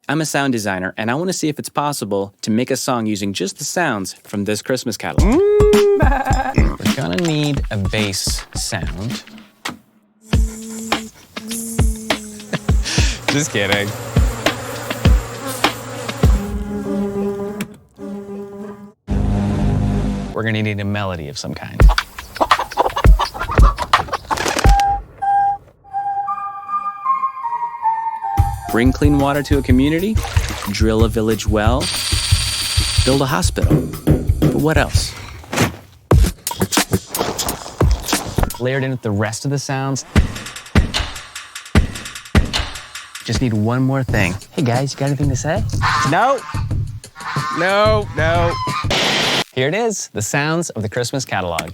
I'm a sound designer, and I want to see if it's possible to make a song using just the sounds from this Christmas catalog. We're gonna need a bass sound. Just kidding. We're gonna need a melody of some kind. Bring clean water to a community, drill a village well, build a hospital. But what else? Layered in with the rest of the sounds. Just need one more thing. Hey guys, you got anything to say? No. No. Here it is, the sounds of the Christmas catalog.